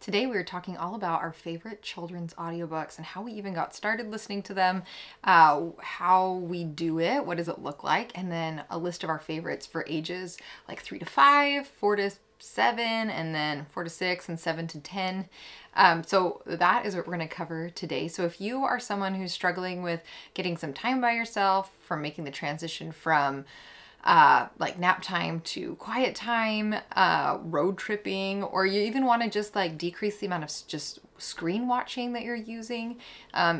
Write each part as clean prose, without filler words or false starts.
Today we are talking all about our favorite children's audiobooks and how we even got started listening to them, how we do it, what does it look like, and then a list of our favorites for ages like 3 to 5, 4 to 7, and then 4 to 6, and 7 to 10. So that is what we're going to cover today. So if you are someone who's struggling with getting some time by yourself, from making the transition from like nap time to quiet time, road tripping, or you even want to just like decrease the amount of just screen watching that you're using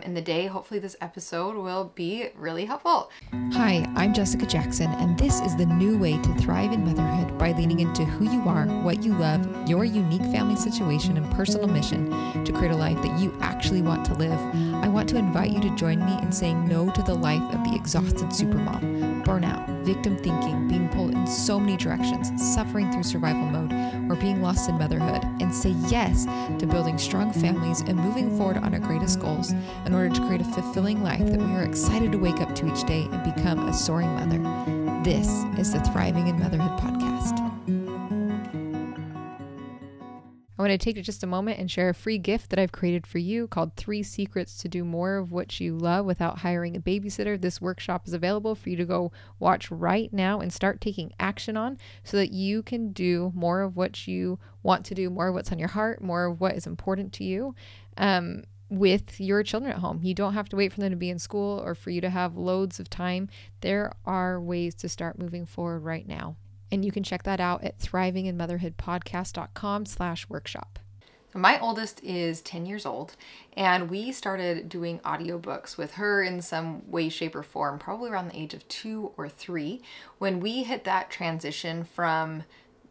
in the day, hopefully this episode will be really helpful. Hi, I'm Jessica Jackson, and this is the new way to thrive in motherhood by leaning into who you are, what you love, your unique family situation and personal mission to create a life that you actually want to live. I want to invite you to join me in saying no to the life of the exhausted supermom, burnout, victim thinking, being pulled in so many directions, suffering through survival mode, or being lost in motherhood, and say yes to building strong families and moving forward on our greatest goals in order to create a fulfilling life that we are excited to wake up to each day and become a soaring mother. This is the Thriving in Motherhood podcast. I want to take just a moment and share a free gift that I've created for you called 3 Secrets to Do More of What You Love Without Hiring a Babysitter. This workshop is available for you to go watch right now and start taking action on so that you can do more of what you want to do, more of what's on your heart, more of what is important to you with your children at home. You don't have to wait for them to be in school or for you to have loads of time. There are ways to start moving forward right now. And you can check that out at thrivinginmotherhoodpodcast.com/workshop. My oldest is 10 years old, and we started doing audiobooks with her in some way, shape, or form, probably around the age of 2 or 3, when we hit that transition from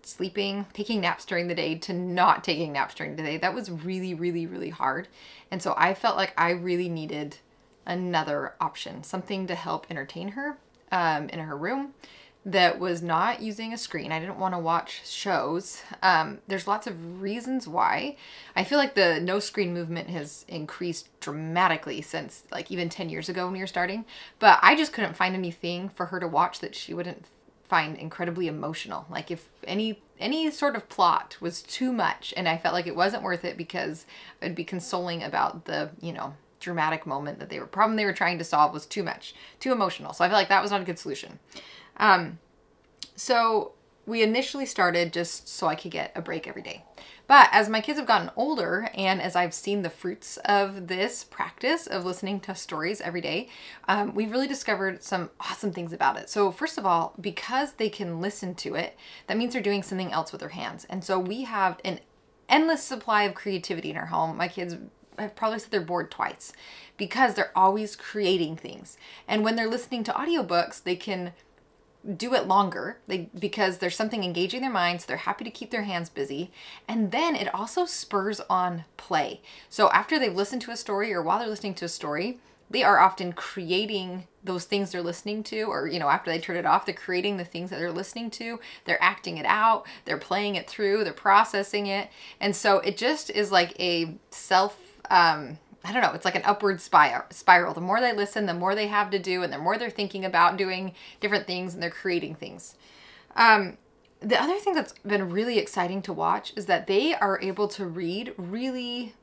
sleeping, taking naps during the day to not taking naps during the day. That was really, really, really hard. And so I felt like I really needed another option, something to help entertain her in her room that was not using a screen. I didn't want to watch shows. There's lots of reasons why. I feel like the no screen movement has increased dramatically since like even 10 years ago when we were starting, but I just couldn't find anything for her to watch that she wouldn't find incredibly emotional. Like if any sort of plot was too much and I felt like it wasn't worth it because I'd be consoling about the, dramatic moment that problem they were trying to solve was too much, too emotional. So I feel like that was not a good solution. So we initially started just so I could get a break every day. But as my kids have gotten older and as I've seen the fruits of this practice of listening to stories every day, we've really discovered some awesome things about it. So first of all, because they can listen to it, that means they're doing something else with their hands. And so we have an endless supply of creativity in our home. My kids have probably said they're bored twice because they're always creating things. And when they're listening to audiobooks, they can do it longer because there's something engaging their minds. They're happy to keep their hands busy. And then it also spurs on play. So after they've listened to a story or while they're listening to a story, they are often creating those things they're listening to, or, after they turn it off, they're creating the things that they're listening to. They're acting it out. They're playing it through. They're processing it. And so it just is like a it's like an upward spiral. The more they listen, the more they have to do, and the more they're thinking about doing different things and they're creating things. The other thing that's been really exciting to watch is that they are able to read really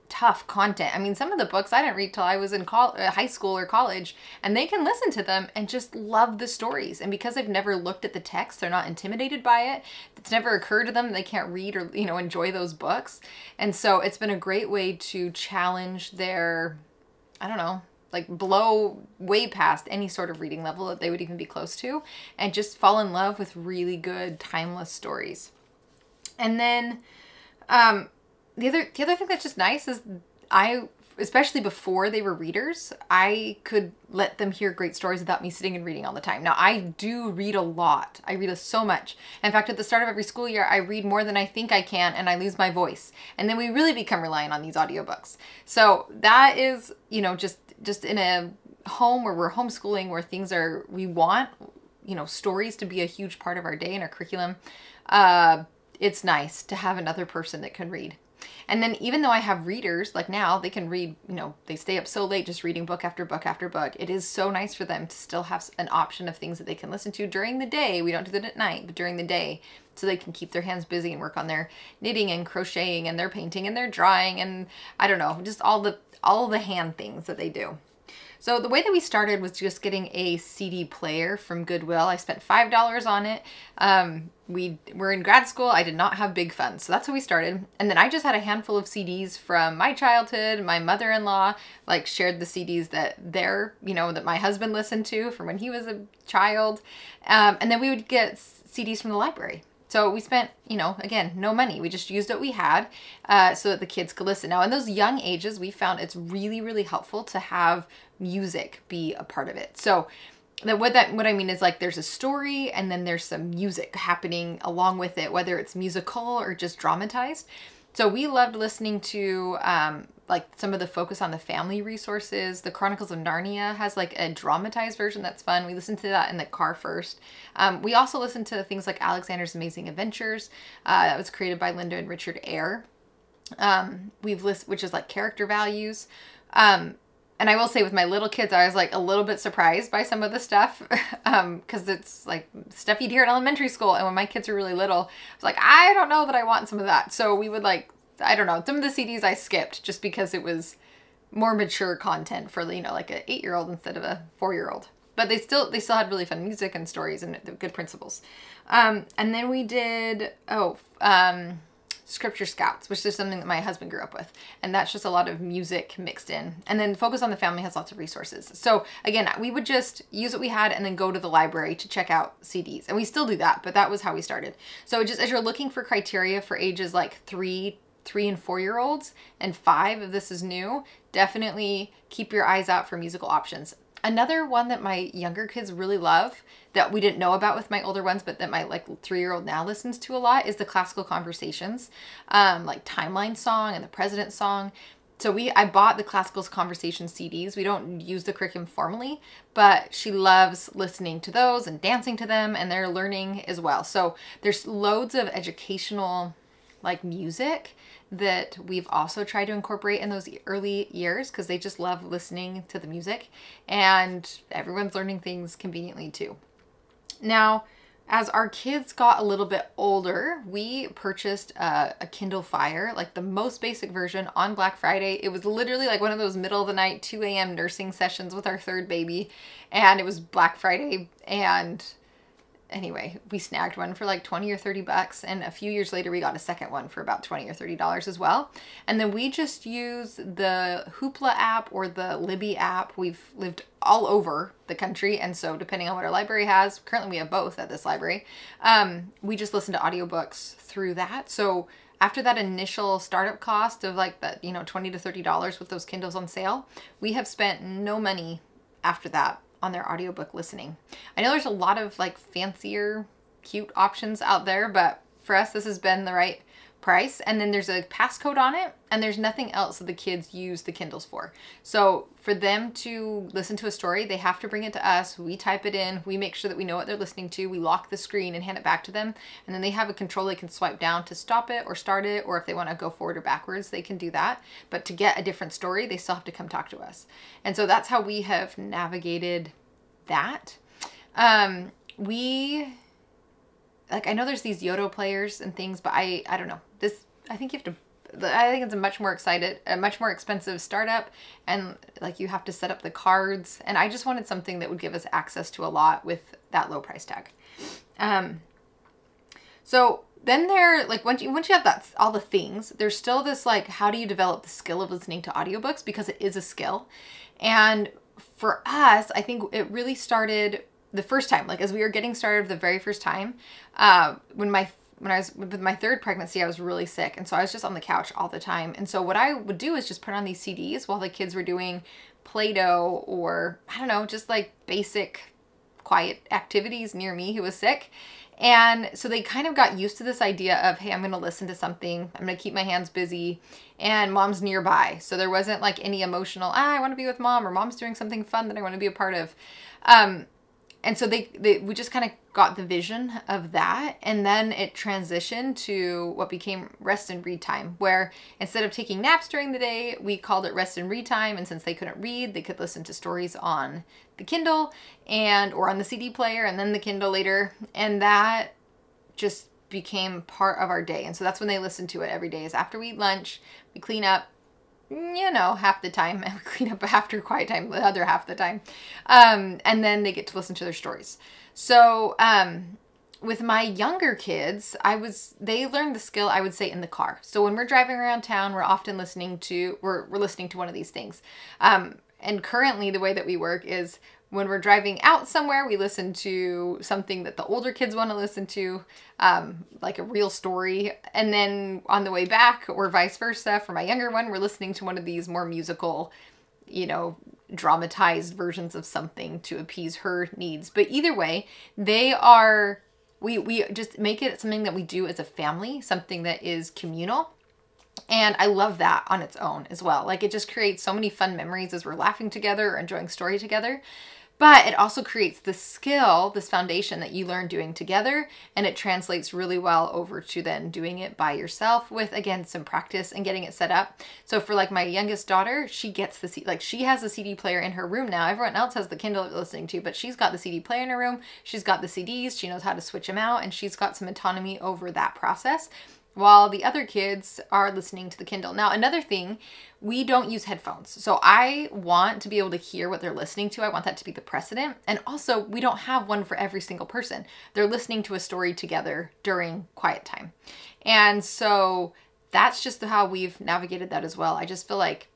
tough content. I mean, some of the books I didn't read till I was in high school or college, and they can listen to them and just love the stories. And because they've never looked at the text, they're not intimidated by it. It's never occurred to them that they can't read or, enjoy those books. And so it's been a great way to challenge their, blow way past any sort of reading level that they would even be close to, and just fall in love with really good, timeless stories. And then, the other thing that's just nice is especially before they were readers, I could let them hear great stories without me sitting and reading all the time. Now, I do read a lot. I read so much. In fact, at the start of every school year, I read more than I think I can, and I lose my voice. And then we really become reliant on these audiobooks. So that is, just in a home where we're homeschooling, where we want, stories to be a huge part of our day and our curriculum. It's nice to have another person that can read. And then even though I have readers, like now they can read, you know, they stay up so late just reading book after book after book. It is so nice for them to still have an option of things that they can listen to during the day. We don't do that at night, but during the day, so they can keep their hands busy and work on their knitting and crocheting and their painting and their drawing and I don't know, just all the hand things that they do. So the way that we started was just getting a CD player from Goodwill. I spent $5 on it. We were in grad school. I did not have big funds. So that's how we started. And then I just had a handful of CDs from my childhood. My mother-in-law like shared the CDs that that my husband listened to from when he was a child. And then we would get CDs from the library. So we spent, again, no money. We just used what we had so that the kids could listen. Now, in those young ages, we found it's really, really helpful to have music be a part of it. So what I mean is like there's a story and then there's some music happening along with it, whether it's musical or just dramatized. So we loved listening to like some of the Focus on the Family resources. The Chronicles of Narnia has like a dramatized version that's fun. We listened to that in the car first. We also listened to things like Alexander's Amazing Adventures. That was created by Linda and Richard Eyre. Which is like character values. And I will say with my little kids, I was like a little bit surprised by some of the stuff because it's like stuff you'd hear in elementary school. And when my kids were really little, I was like, I don't know that I want some of that. So we would like, I don't know, some of the CDs I skipped just because it was more mature content for, like an 8-year-old instead of a 4-year-old. But they still had really fun music and stories and good principles. And then we did, Scripture Scouts, which is something that my husband grew up with. And that's just a lot of music mixed in. And then Focus on the Family has lots of resources. So again, we would just use what we had and then go to the library to check out CDs. And we still do that, but that was how we started. So just as you're looking for criteria for ages like 3 and 4-year-olds and 5, if this is new, definitely keep your eyes out for musical options. Another one that my younger kids really love that we didn't know about with my older ones, but that my 3-year-old now listens to a lot is the Classical Conversations, like Timeline Song and the President's Song. So I bought the Classical Conversations CDs. We don't use the curriculum formally, but she loves listening to those and dancing to them, and they're learning as well. So there's loads of educational music that we've also tried to incorporate in those early years because they just love listening to the music, and everyone's learning things conveniently too. Now, as our kids got a little bit older, we purchased a Kindle Fire, like the most basic version, on Black Friday. It was literally like one of those middle of the night, 2 a.m. nursing sessions with our third baby, and it was Black Friday, and anyway, we snagged one for like 20 or 30 bucks. And a few years later, we got a second one for about 20 or $30 as well. And then we just use the Hoopla app or the Libby app. We've lived all over the country. And so depending on what our library has, currently we have both at this library. We just listen to audiobooks through that. So after that initial startup cost of like that, $20 to $30 with those Kindles on sale, we have spent no money after that on their audiobook listening. I know there's a lot of fancier, cute options out there, but for us, this has been the right price. And then there's a passcode on it, and there's nothing else that the kids use the Kindles for. So for them to listen to a story, they have to bring it to us. We type it in. We make sure that we know what they're listening to. We lock the screen and hand it back to them. And then they have a control they can swipe down to stop it or start it, or if they want to go forward or backwards, they can do that. But to get a different story, they still have to come talk to us. And so that's how we have navigated that. I know there's these Yoto players and things, but I don't know. I think it's a much more expensive startup, and you have to set up the cards, and I just wanted something that would give us access to a lot with that low price tag. So then once you have all the things, there's still this how do you develop the skill of listening to audiobooks, because it is a skill. And for us, I think it really started the first time, as we were getting started the very first time, when I was with my third pregnancy, I was really sick. And so I was just on the couch all the time. And so what I would do is just put on these CDs while the kids were doing Play-Doh or, I don't know, just basic quiet activities near me who was sick. And so they kind of got used to this idea of, hey, I'm going to listen to something. I'm going to keep my hands busy, and mom's nearby. So there wasn't any emotional, I want to be with mom, or mom's doing something fun that I want to be a part of. And so we just kind of got the vision of that. And then it transitioned to what became rest and read time, where instead of taking naps during the day, we called it rest and read time. And since they couldn't read, they could listen to stories on the Kindle or on the CD player and then the Kindle later. And that just became part of our day. And so that's when they listen to it every day, is after we eat lunch, we clean up, half the time, and we clean up after quiet time, the other half the time. And then they get to listen to their stories. So, with my younger kids, they learned the skill, I would say, in the car. So when we're driving around town, we're often listening to one of these things. And currently the way that we work is when we're driving out somewhere, we listen to something that the older kids want to listen to, like a real story. And then on the way back, or vice versa, for my younger one, we're listening to one of these more musical, dramatized versions of something to appease her needs. But either way, we just make it something that we do as a family, something that is communal. And I love that on its own as well. Like, it just creates so many fun memories as we're laughing together or enjoying story together. But it also creates this skill, this foundation that you learn doing together, and it translates really well over to then doing it by yourself with, again, some practice and getting it set up. So for like my youngest daughter, she gets she has a CD player in her room now. Everyone else has the Kindle they're listening to, but she's got the CD player in her room. She's got the CDs. She knows how to switch them out, and she's got some autonomy over that process, while the other kids are listening to the Kindle. Now, another thing, we don't use headphones. So I want to be able to hear what they're listening to. I want that to be the precedent. And also, we don't have one for every single person. They're listening to a story together during quiet time. And so that's just how we've navigated that as well. I just feel like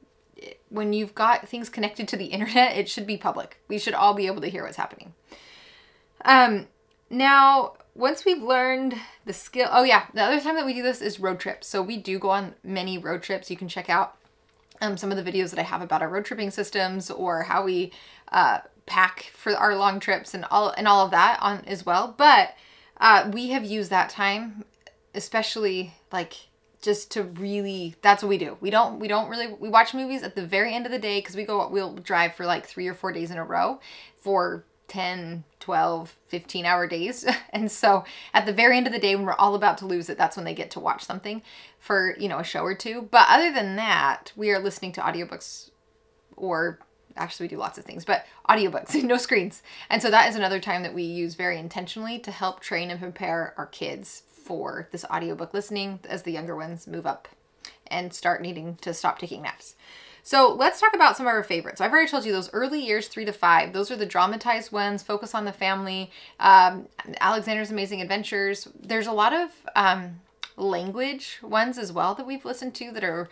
when you've got things connected to the internet, it should be public. We should all be able to hear what's happening. Now, once we've learned the skill, the other time that we do this is road trips. So we do go on many road trips. You can check out some of the videos that I have about our road tripping systems, or how we pack for our long trips and all of that on as well. But we have used that time, especially like just to really, that's what we do. We watch movies at the very end of the day, because we'll drive for like 3 or 4 days in a row for 10, 12, 15-hour days. And so at the very end of the day, when we're all about to lose it, that's when they get to watch something for, a show or two. But other than that, we are listening to audiobooks, or actually we do lots of things, but audiobooks, no screens. And so that is another time that we use very intentionally to help train and prepare our kids for this audiobook listening as the younger ones move up and start needing to stop taking naps. So let's talk about some of our favorites. I've already told you those early years, 3 to 5. Those are the dramatized ones, focus on the family, Alexander's Amazing Adventures. There's a lot of language ones as well that we've listened to that are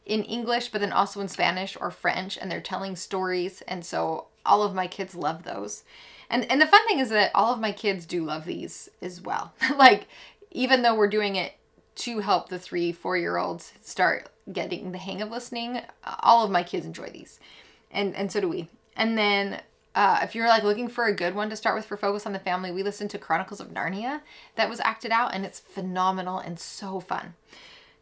in English, but then also in Spanish or French, and they're telling stories. And so all of my kids love those. And the fun thing is that all of my kids do love these as well. Like, even though we're doing it to help the 3-4-year-olds start getting the hang of listening, all of my kids enjoy these, and so do we. And then if you're like looking for a good one to start with for focus on the family, we listened to Chronicles of Narnia that was acted out, and it's phenomenal and so fun.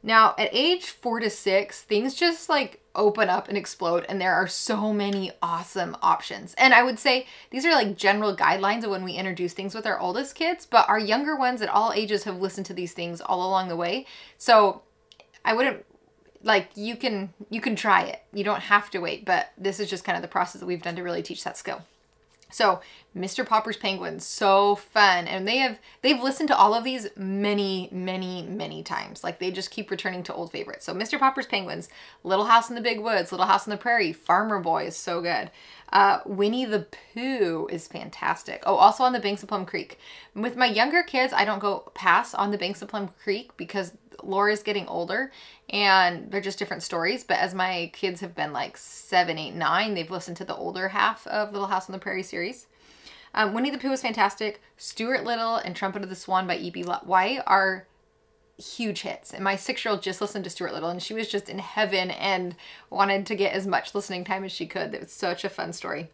Now, at age 4 to 6, things just like open up and explode, and there are so many awesome options. And I would say these are like general guidelines of when we introduce things with our oldest kids, but our younger ones at all ages have listened to these things all along the way. So I wouldn't, like, you can try it. You don't have to wait, but this is just kind of the process that we've done to really teach that skill. So Mr. Popper's Penguins, so fun. And they've listened to all of these many, many, many times. Like, they just keep returning to old favorites. So Mr. Popper's Penguins, Little House in the Big Woods, Little House on the Prairie, Farmer Boy is so good. Winnie the Pooh is fantastic. Oh, also On the Banks of Plum Creek. With my younger kids, I don't go past On the Banks of Plum Creek because Laura's getting older and they're just different stories. But as my kids have been like 7, 8, 9, they've listened to the older half of Little House on the Prairie series. Winnie the Pooh is fantastic. Stuart Little and Trumpet of the Swan by E.B. White are huge hits. And my 6-year-old just listened to Stuart Little, and she was just in heaven and wanted to get as much listening time as she could. It was such a fun story.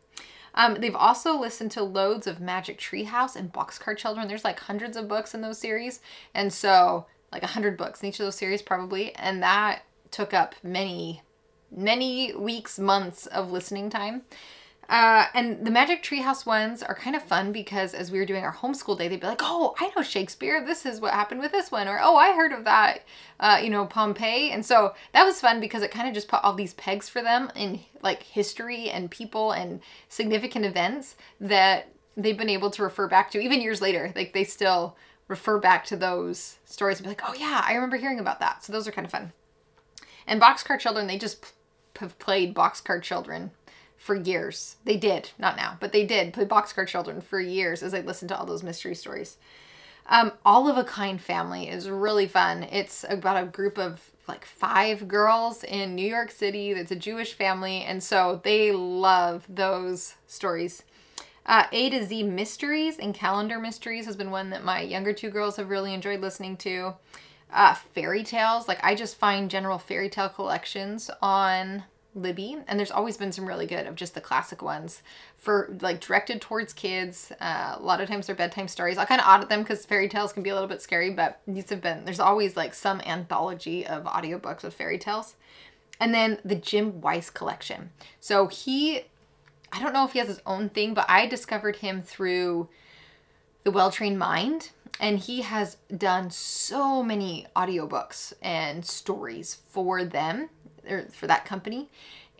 They've also listened to loads of Magic Treehouse and Boxcar Children. There's like hundreds of books in those series. And so like 100 books in each of those series probably. And that took up many, many weeks, months of listening time. And the Magic Treehouse ones are kind of fun because as we were doing our homeschool day, they'd be like, oh, I know Shakespeare. This is what happened with this one. Or, oh, I heard of that, Pompeii. And so that was fun because it kind of just put all these pegs for them in like history and people and significant events that they've been able to refer back to even years later. Like they still refer back to those stories and be like, oh yeah, I remember hearing about that. So those are kind of fun. And Boxcar Children, they just have played Boxcar Children for years. They did, not now, but they did play Boxcar Children for years as I listened to all those mystery stories. All of a Kind Family is really fun. It's about a group of like 5 girls in New York City. That's a Jewish family. And so they love those stories. A to Z Mysteries and Calendar Mysteries has been one that my younger 2 girls have really enjoyed listening to. Fairy tales. Like I just find general fairy tale collections on Libby, and there's always been some really good of just the classic ones for like directed towards kids. A lot of times they're bedtime stories. I kind of audit them because fairy tales can be a little bit scary, but there's always like some anthology of audiobooks of fairy tales. And then the Jim Weiss collection. So I don't know if he has his own thing, but I discovered him through The Well-Trained Mind. And he has done so many audiobooks and stories for them, or for that company,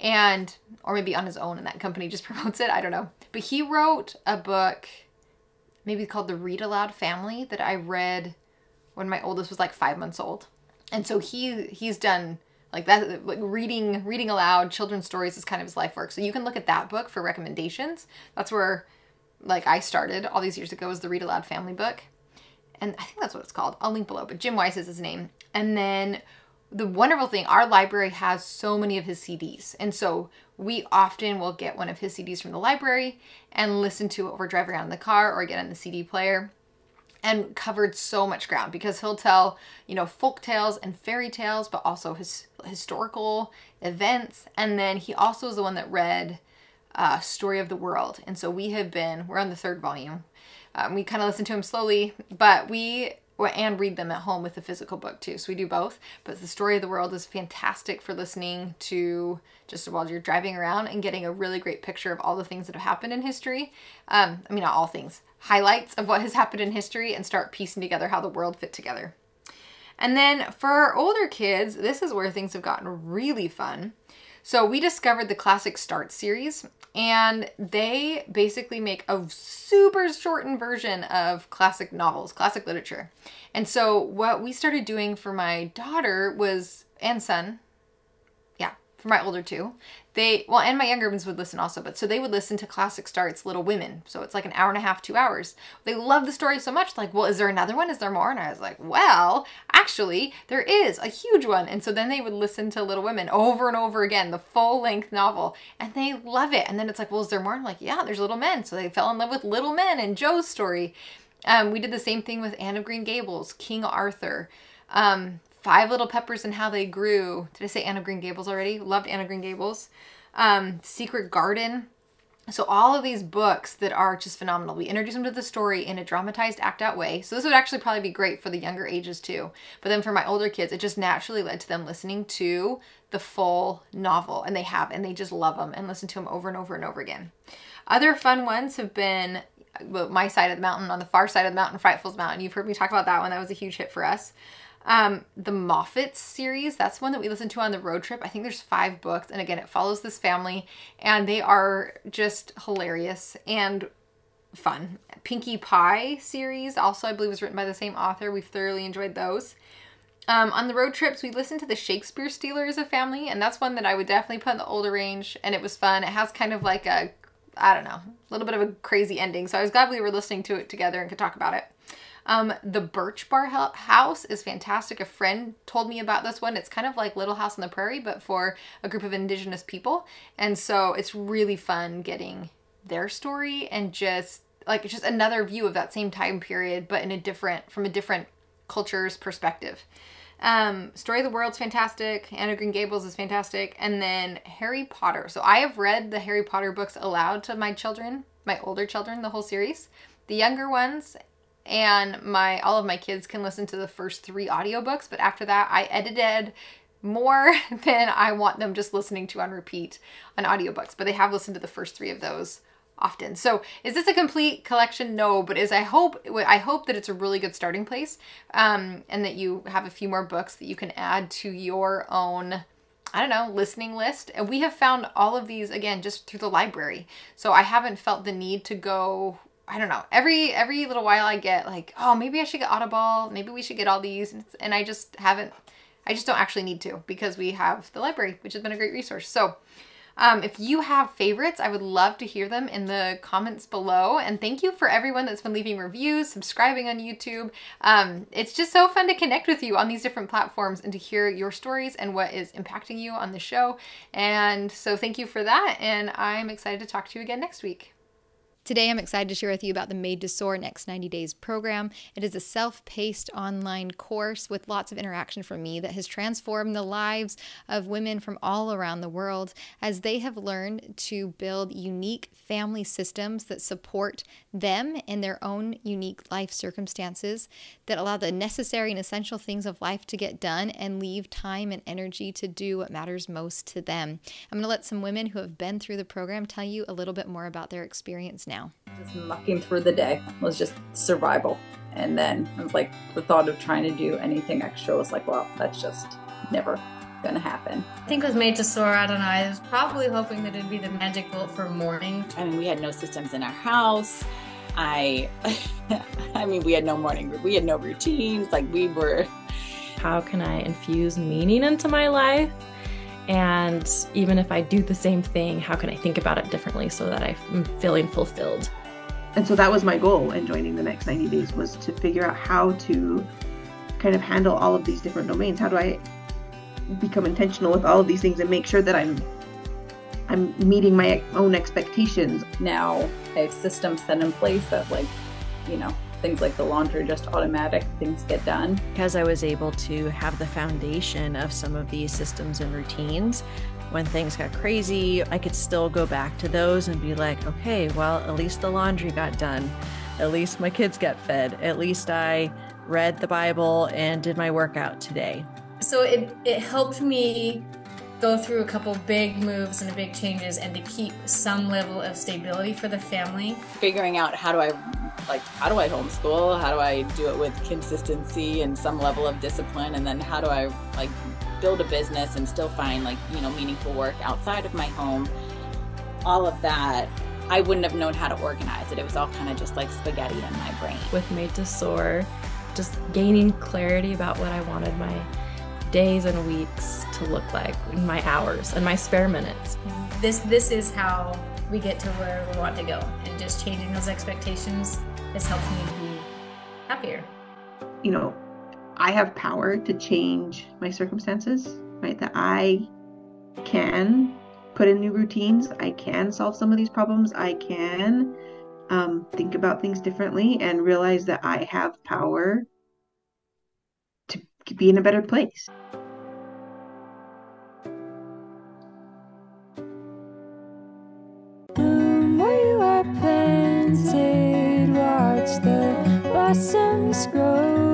or maybe on his own and that company just promotes it. I don't know. But he wrote a book maybe called The Read Aloud Family that I read when my oldest was like 5 months old. And so he's done like that, like reading aloud children's stories is kind of his life work. So you can look at that book for recommendations. That's where like I started all these years ago, was the Read Aloud Family book. And I think that's what it's called. I'll link below, but Jim Weiss is his name. And then the wonderful thing, our library has so many of his CDs. And so we often will get one of his CDs from the library and listen to it while we're driving around in the car or get in the CD player. And covered so much ground because he'll tell, folk tales and fairy tales, but also historical events. And then he also is the one that read Story of the World. And so we're on the 3rd volume. We kind of listen to him slowly, but and read them at home with the physical book too. So we do both. But the Story of the World is fantastic for listening to just while you're driving around and getting a really great picture of all the things that have happened in history. Not all things. Highlights of what has happened in history and start piecing together how the world fit together. And then for our older kids, this is where things have gotten really fun. So we discovered the Classic Start series, and they basically make a super shortened version of classic novels, classic literature. And so what we started doing for my daughter and son, for my older 2, and my younger ones would listen also, but so they would listen to Classic Start's Little Women. So it's like an hour and a half, 2 hours. They love the story so much, like, well, is there another one? Is there more? And I was like, well, actually, there is a huge one. And so then they would listen to Little Women over and over again, the full-length novel, and they love it. And then it's like, well, is there more? I'm like, yeah, there's Little Men. So they fell in love with Little Men and Joe's story. We did the same thing with Anne of Green Gables, King Arthur, Five Little Peppers and How They Grew. Did I say Anne of Green Gables already? Loved Anne of Green Gables. Secret Garden. So all of these books that are just phenomenal. We introduce them to the story in a dramatized act-out way. So this would actually probably be great for the younger ages too. But then for my older kids, it just naturally led to them listening to the full novel. And they just love them and listen to them over and over and over again. Other fun ones have been My Side of the Mountain, On the Far Side of the Mountain, Frightful's Mountain. You've heard me talk about that one. That was a huge hit for us. The Moffats series, that's one that we listened to on the road trip. I think there's 5 books. And again, it follows this family and they are just hilarious and fun. Pinkie Pie series also, I believe, was written by the same author. We've thoroughly enjoyed those. On the road trips, we listened to the Shakespeare Stealer as a family, and that's one that I would definitely put in the older range, and it was fun. It has kind of like a little bit of a crazy ending. So I was glad we were listening to it together and could talk about it. The Birch Bar House is fantastic. A friend told me about this one. It's kind of like Little House on the Prairie, but for a group of Indigenous people. And so it's really fun getting their story and it's just another view of that same time period, but from a different culture's perspective. Story of the World's fantastic. Anne of Green Gables is fantastic. And then Harry Potter. So I have read the Harry Potter books aloud to my children, my older children, the whole series. The younger ones and all of my kids can listen to the first 3 audiobooks, but after that I edited more than I want them just listening to on repeat on audiobooks, but they have listened to the first 3 of those often. So is this a complete collection? No, but I hope that it's a really good starting place, and that you have a few more books that you can add to your own, I don't know, listening list. And we have found all of these, again, just through the library. So I haven't felt the need to go, I don't know, every little while I get like, oh, maybe I should get Audible, maybe we should get all these. And I just don't actually need to, because we have the library, which has been a great resource. So if you have favorites, I would love to hear them in the comments below. And thank you for everyone that's been leaving reviews, subscribing on YouTube. It's just so fun to connect with you on these different platforms and to hear your stories and what is impacting you on the show. And so thank you for that. And I'm excited to talk to you again next week. Today, I'm excited to share with you about the Made to Soar Next 90 Days program. It is a self-paced online course with lots of interaction from me that has transformed the lives of women from all around the world as they have learned to build unique family systems that support them in their own unique life circumstances, that allow the necessary and essential things of life to get done and leave time and energy to do what matters most to them. I'm going to let some women who have been through the program tell you a little bit more about their experience now. Just mucking through the day was just survival. And then it was like the thought of trying to do anything extra was like, well, that's just never gonna happen. I think with Made to Soar, I don't know, I was probably hoping that it'd be the magic bullet for morning. I mean, we had no systems in our house. I mean, we had no we had no routines. Like we were. How can I infuse meaning into my life? And even if I do the same thing, how can I think about it differently so that I'm feeling fulfilled? And so that was my goal in joining the Next 90 Days, was to figure out how to kind of handle all of these different domains. How do I become intentional with all of these things and make sure that I'm meeting my own expectations? Now I have systems set in place that, like, you know, things like the laundry, just automatic, things get done. Because I was able to have the foundation of some of these systems and routines, when things got crazy, I could still go back to those and be like, okay, well, at least the laundry got done. At least my kids got fed. At least I read the Bible and did my workout today. So it helped me go through a couple big moves and big changes and to keep some level of stability for the family. Figuring out how do I homeschool? How do I do it with consistency and some level of discipline? And then how do I like build a business and still find, like, you know, meaningful work outside of my home? All of that, I wouldn't have known how to organize it. It was all kind of just like spaghetti in my brain. With Made to Soar, just gaining clarity about what I wanted my days and weeks to look like, my hours and my spare minutes. This is how we get to where we want to go, and just changing those expectations has helped me be happier. You know, I have power to change my circumstances, right? That I can put in new routines. I can solve some of these problems. I can think about things differently and realize that I have power to be in a better place. Where you are planted, watch the blossoms grow.